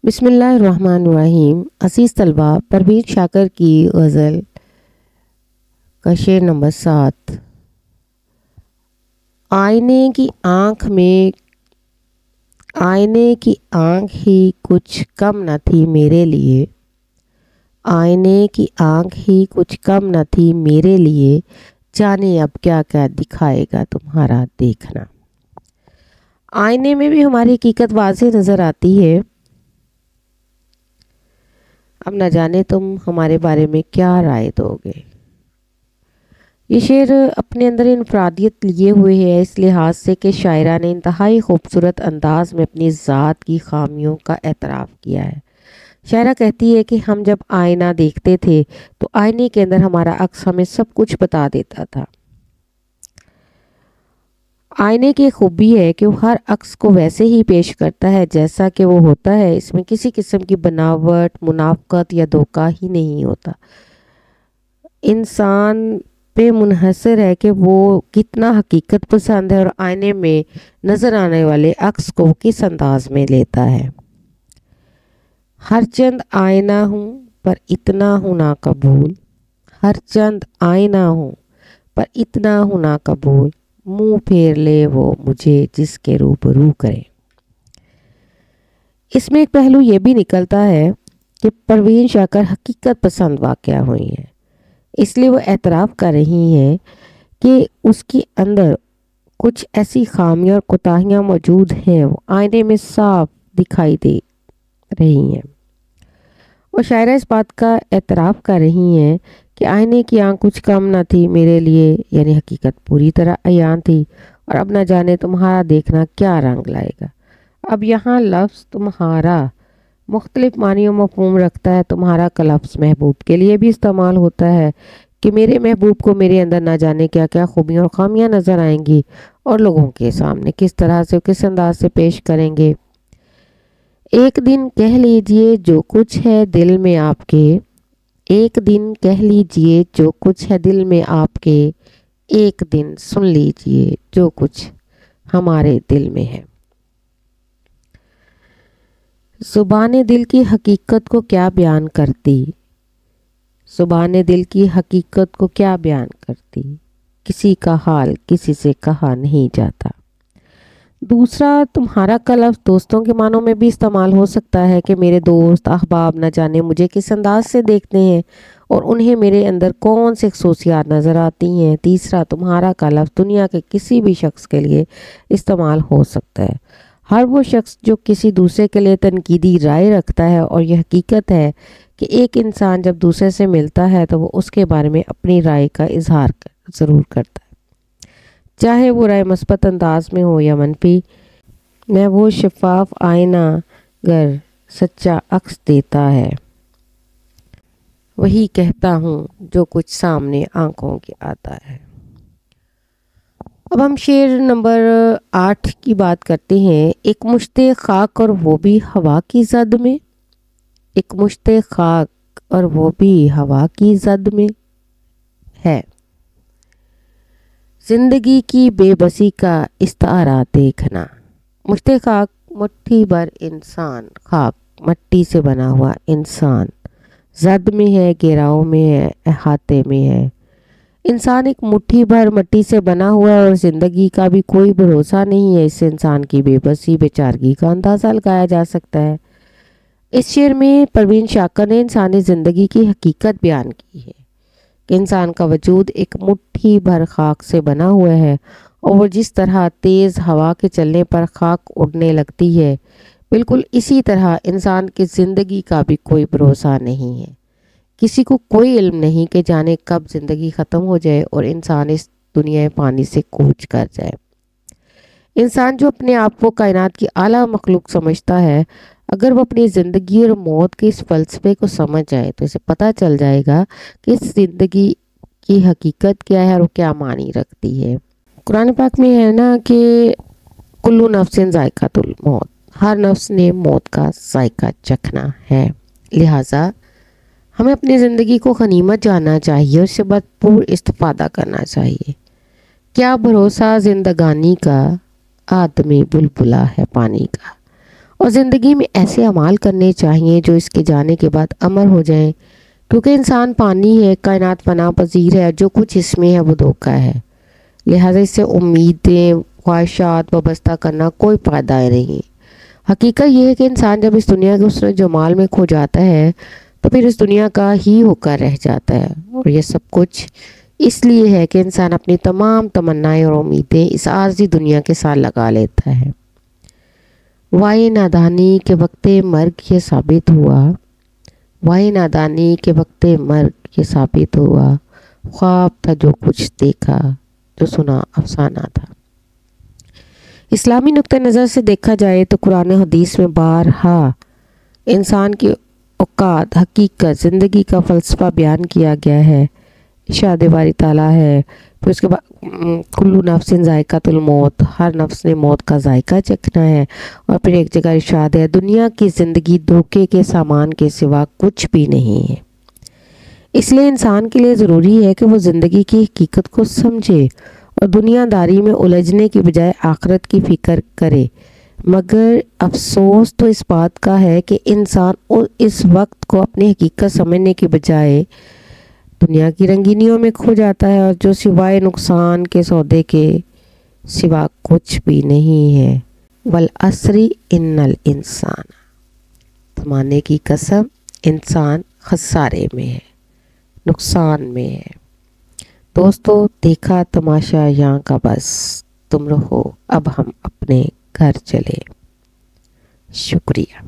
بسم اللہ الرحمن الرحیم۔ عزیز طلبہ، پروین شاکر کی غزل کا شعر نمبر 7۔ آئینے کی آنکھ ہی کچھ کم نہ تھی میرے لیے، آئینے کی آنکھ ہی کچھ کم نہ تھی میرے لیے، جانے اب کیا کیا دکھائے گا تمہارا دیکھنا۔ آئینے میں بھی ہماری حقیقت واضح نظر آتی ہے، اب نہ جانے تم ہمارے بارے میں کیا رائے دو گے۔ یہ شعر اپنے اندر انفرادیت لیے ہوئے ہے اس لحاظ سے کہ شاعرہ نے انتہائی خوبصورت انداز میں اپنی ذات کی خامیوں کا اعتراف کیا ہے۔ شاعرہ کہتی ہے کہ ہم جب آئینہ دیکھتے تھے تو آئینے کے اندر ہمارا عکس ہمیں سب کچھ بتا دیتا تھا۔ آئینے کی خوبی ہے کہ وہ ہر عکس کو ویسے ہی پیش کرتا ہے جیسا کہ وہ ہوتا ہے، اس میں کسی قسم کی بناوٹ، منافقت یا دھوکہ ہی نہیں ہوتا۔ انسان پہ منحصر ہے کہ وہ کتنا حقیقت پسند ہے اور آئینے میں نظر آنے والے عکس کو کس انداز میں لیتا ہے۔ ہر چند آئینہ ہوں پر اتنا ہوں ناقبول، ہر چند آئینہ ہوں پر اتنا ہوں ناقبول، منہ پھیر لے وہ مجھے جس کے روبرو کرے۔ اس میں ایک پہلو یہ بھی نکلتا ہے کہ پروین شاکر حقیقت پسند واقعہ ہوئی ہیں، اس لیے وہ اعتراف کر رہی ہیں کہ اس کے اندر کچھ ایسی خامیاں اور کوتاہیاں موجود ہیں، وہ آئینے میں صاف دکھائی دے رہی ہیں۔ وہ شاعرہ اس بات کا اعتراف کر رہی ہیں کہ آئینے کی آنکھ کچھ کم نہ تھی میرے لیے، یعنی حقیقت پوری طرح عیاں تھی، اور اب نہ جانے تمہارا دیکھنا کیا رنگ لائے گا۔ اب یہاں لفظ تمہارا مختلف معنی و مفہوم رکھتا ہے۔ تمہارا کا لفظ محبوب کے لیے بھی استعمال ہوتا ہے کہ میرے محبوب کو میرے اندر نہ جانے کیا کیا خوبیاں اور خامیاں نظر آئیں گی اور لوگوں کے سامنے کس طرح سے کس انداز سے پیش کریں گے۔ ایک دن کہہ لیجئے جو کچھ ہے دل میں آپ کے، ایک دن کہہ لیجئے جو کچھ ہے دل میں آپ کے، ایک دن سن لیجئے جو کچھ ہمارے دل میں ہے۔ زبان دل کی حقیقت کو کیا بیان کرتی، زبان دل کی حقیقت کو کیا بیان کرتی، کسی کا حال کسی سے کہا نہیں جاتا۔ دوسرا، تمہارا کا لفظ دوستوں کے معنوں میں بھی استعمال ہو سکتا ہے کہ میرے دوست احباب نہ جانے مجھے کس انداز سے دیکھتے ہیں اور انہیں میرے اندر کون سی خصوصیات نظر آتی ہیں۔ تیسرا، تمہارا کا لفظ دنیا کے کسی بھی شخص کے لیے استعمال ہو سکتا ہے، ہر وہ شخص جو کسی دوسرے کے لیے تنقیدی رائے رکھتا ہے، اور یہ حقیقت ہے کہ ایک انسان جب دوسرے سے ملتا ہے تو وہ اس کے بارے میں اپنی رائے کا اظہار ضرور کرتا ہے، چاہے وہ رائے مثبت انداز میں ہو یا منفی۔ میں وہ شفاف آئینہ گر سچا عکس دیتا ہے، وہی کہتا ہوں جو کچھ سامنے آنکھوں کے آتا ہے۔ اب ہم شعر نمبر 8 کی بات کرتے ہیں۔ ایک مشت خاک اور وہ بھی ہوا کی زد میں، ایک مشت خاک اور وہ بھی ہوا کی زد میں ہے، زندگی کی بے بسی کا استعارہ دیکھنا۔ مشت خاک مٹھی بھر انسان، خاک مٹی سے بنا ہوا انسان، زد میں ہے، گھیراؤ میں ہے، احاطے میں ہے۔ انسان ایک مٹھی بھر مٹی سے بنا ہوا ہے اور زندگی کا بھی کوئی بھروسہ نہیں ہے۔ اس انسان کی بے بسی بے چارگی کا اندازہ لگایا جا سکتا ہے۔ اس شعر میں پروین شاکر نے انسانی زندگی کی حقیقت بیان کی ہے کہ انسان کا وجود ایک مٹھی بھر خاک سے بنا ہوا ہے، اور وہ جس طرح تیز ہوا کے چلنے پر خاک اڑنے لگتی ہے، بالکل اسی طرح انسان کی زندگی کا بھی کوئی بھروسہ نہیں ہے۔ کسی کو کوئی علم نہیں کہ جانے کب زندگی ختم ہو جائے اور انسان اس دنیا پانی سے کوچ کر جائے۔ انسان جو اپنے آپ کو کائنات کی اعلیٰ مخلوق سمجھتا ہے، اگر وہ اپنی زندگی اور موت کے اس فلسفے کو سمجھ جائے تو اسے پتہ چل جائے گا کہ اس زندگی کی حقیقت کیا ہے اور وہ کیا معنی رکھتی ہے۔ قرآن پاک میں ہے نا کہ کلو نفس ذائقۃ الموت، ہر نفس نے موت کا ذائقہ چکھنا ہے، لہٰذا ہمیں اپنی زندگی کو غنیمت جاننا چاہیے اور اس سے بھرپور استفادہ کرنا چاہیے۔ کیا بھروسہ زندگانی کا، آدمی بلبلا ہے پانی کا، اور زندگی میں ایسے اعمال کرنے چاہیے جو اس کے جانے کے بعد امر ہو جائیں، کیونکہ انسان پانی ہے، کائنات فنا پذیر ہے، جو کچھ اس میں ہے وہ دھوکہ ہے، لہٰذا اس سے امیدیں خواہشات وابستہ کرنا کوئی فائدہ نہیں۔ حقیقت یہ ہے کہ انسان جب اس دنیا کے حسن و جمال میں کھو جاتا ہے تو پھر اس دنیا کا ہی ہو کر رہ جاتا ہے، اور یہ سب کچھ اس لیے ہے کہ انسان اپنی تمام تمنائیں اور امیدیں اس عارضی دنیا کے ساتھ لگا لیتا ہے۔ وائے نادانی کے وقت مرگ یہ ثابت ہوا، وائے نادانی کے وقت مرگ یہ ثابت ہوا، خواب تھا جو کچھ دیکھا، جو سنا افسانہ تھا۔ اسلامی نقطہ نظر سے دیکھا جائے تو قرآن و حدیث میں بارہا انسان کی اوقات، حقیقت، زندگی کا فلسفہ بیان کیا گیا ہے۔ ارشاد باری تعالیٰ ہے، پھر اس کے بعد کلو نفس ذائقۃ الموت، ہر نفس نے موت کا ذائقہ چکھنا ہے، اور پھر ایک جگہ ارشاد ہے دنیا کی زندگی دھوکے کے سامان کے سوا کچھ بھی نہیں ہے۔ اس لیے انسان کے لیے ضروری ہے کہ وہ زندگی کی حقیقت کو سمجھے اور دنیا داری میں الجھنے کی بجائے آخرت کی فکر کرے، مگر افسوس تو اس بات کا ہے کہ انسان اس وقت کو اپنی حقیقت سمجھنے کی بجائے دنیا کی رنگینیوں میں کھو جاتا ہے، اور جو سوائے نقصان کے سودے کے سوا کچھ بھی نہیں ہے۔ والعصر ان الانسان، زمانے کی قسم، انسان خسارے میں ہے، نقصان میں ہے۔ دوستو، دیکھا تماشا یہاں کا بس، تم رہو اب ہم اپنے گھر چلے۔ شکریہ۔